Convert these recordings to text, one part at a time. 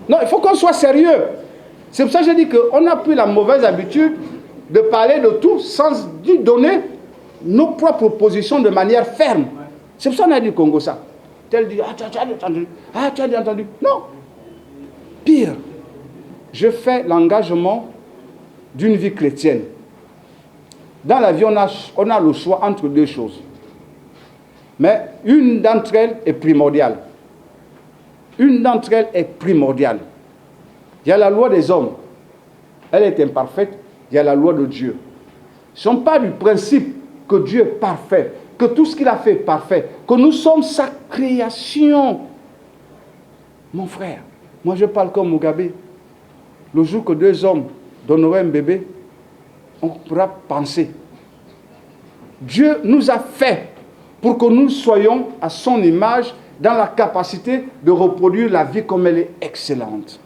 Non, il faut qu'on soit sérieux. C'est pour ça que je dis qu'on a pris la mauvaise habitude de parler de tout sans donner nos propres positions de manière ferme. C'est pour ça qu'on a dit Congo ça. Tel dit, ah, tu as entendu. Ah, tu as entendu. Non. Pire, je fais l'engagement d'une vie chrétienne. Dans la vie, on a le choix entre deux choses. Mais une d'entre elles est primordiale. Une d'entre elles est primordiale. Il y a la loi des hommes. Elle est imparfaite. Il y a la loi de Dieu. Ce ne sont pas du principe que Dieu est parfait, que tout ce qu'il a fait est parfait, que nous sommes sa création. Mon frère, moi je parle comme Mugabe. Le jour que deux hommes donneraient un bébé, on pourra penser. Dieu nous a fait pour que nous soyons à son image, dans la capacité de reproduire la vie comme elle est excellente.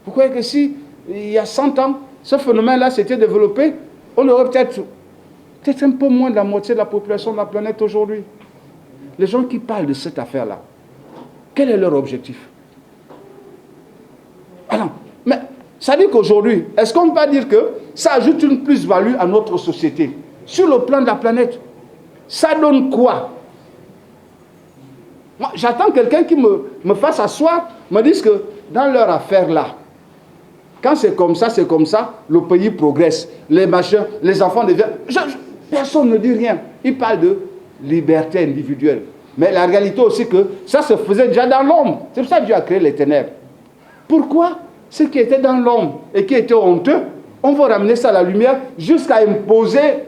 Vous croyez que si, il y a 100 ans, ce phénomène-là s'était développé, on aurait peut-être un peu moins de la moitié de la population de la planète aujourd'hui. Les gens qui parlent de cette affaire-là, quel est leur objectif? Alors, mais ça dit qu'aujourd'hui, est-ce qu'on va dire que ça ajoute une plus-value à notre société sur le plan de la planète? Ça donne quoi? Moi, j'attends quelqu'un qui me fasse asseoir, me dise que dans leur affaire là, quand c'est comme ça, le pays progresse, les machins, les enfants deviennent... Personne ne dit rien. Ils parlent de liberté individuelle. Mais la réalité aussi que ça se faisait déjà dans l'homme. C'est pour ça que Dieu a créé les ténèbres. Pourquoi ce qui était dans l'homme et qui était honteux, on va ramener ça à la lumière jusqu'à imposer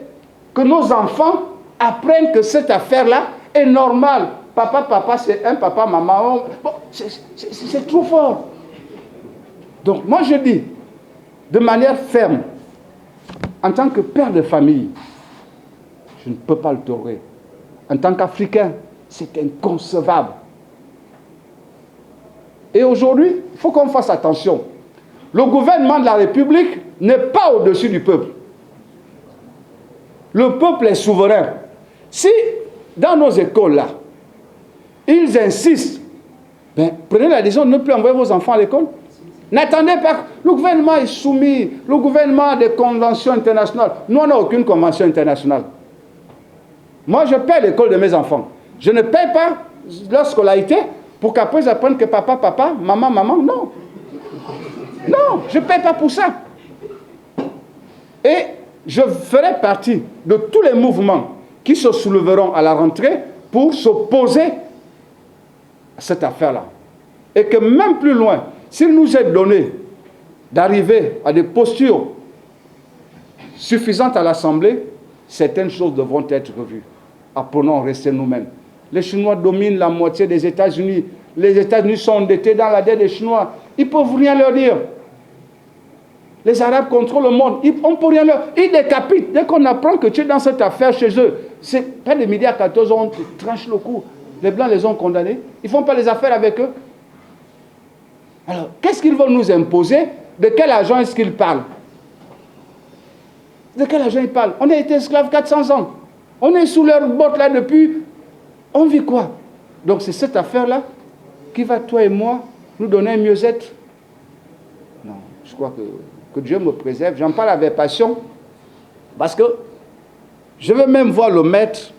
que nos enfants apprennent que cette affaire-là est normale. Papa, c'est un papa, maman. Bon, c'est trop fort. Donc, moi je dis, de manière ferme, en tant que père de famille, je ne peux pas le tolérer. En tant qu'Africain, c'est inconcevable. Et aujourd'hui, il faut qu'on fasse attention. Le gouvernement de la République n'est pas au-dessus du peuple. Le peuple est souverain. Si, dans nos écoles là, ils insistent, ben, prenez la décision de ne plus envoyer vos enfants à l'école. N'attendez pas. Le gouvernement est soumis. Le gouvernement a des conventions internationales. Nous, on n'a aucune convention internationale. Moi, je paie l'école de mes enfants. Je ne paie pas leur scolarité pour qu'après ils apprennent que papa, maman, non. Non, je ne paie pas pour ça. Et je ferai partie de tous les mouvements qui se soulèveront à la rentrée pour s'opposer à cette affaire-là. Et que même plus loin, s'il nous est donné d'arriver à des postures suffisantes à l'Assemblée, certaines choses devront être revues. Apprenons à rester nous-mêmes. Les Chinois dominent la moitié des États-Unis. Les États-Unis sont endettés dans la dette des Chinois. Ils ne peuvent rien leur dire. Les Arabes contrôlent le monde. On ne peut rien leur dire. Ils décapitent. Dès qu'on apprend que tu es dans cette affaire chez eux, c'est pas de midi à 14 h, on te tranche le cou. Les Blancs les ont condamnés. Ils ne font pas les affaires avec eux. Alors, qu'est-ce qu'ils veulent nous imposer? De quel argent est-ce qu'ils parlent? De quel argent ils parlent? On a été esclaves 400 ans. On est sous leur botte là depuis... On vit quoi? Donc c'est cette affaire-là qui va, toi et moi, nous donner un mieux-être? Non, je crois que Dieu me préserve. J'en parle avec passion parce que je veux même voir le maître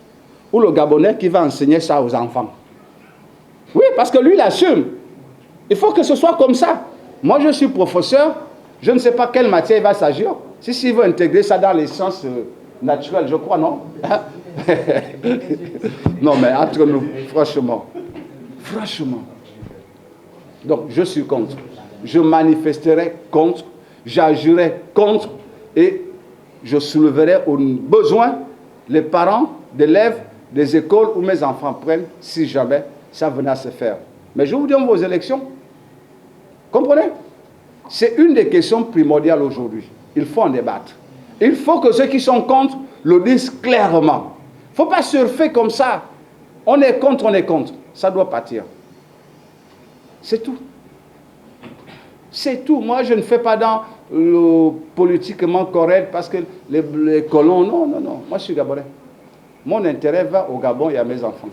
ou le Gabonais qui va enseigner ça aux enfants. Oui, parce que lui, il assume. Il faut que ce soit comme ça. Moi, je suis professeur. Je ne sais pas quelle matière il va s'agir. S'il veut intégrer ça dans les sciences naturelles, je crois, non? Non, mais entre nous, franchement. Franchement. Donc, je suis contre. Je manifesterai contre. J'agirai contre. Et je soulèverai au besoin les parents d'élèves des écoles où mes enfants prennent, si jamais ça venait à se faire. Mais je vous dis vos élections. Comprenez? C'est une des questions primordiales aujourd'hui. Il faut en débattre. Il faut que ceux qui sont contre le disent clairement. Il ne faut pas surfer comme ça. On est contre, on est contre. Ça doit partir. C'est tout. C'est tout. Moi, je ne fais pas dans le politiquement correct parce que les colons... Non. Moi, je suis Gabonais. Mon intérêt va au Gabon et à mes enfants.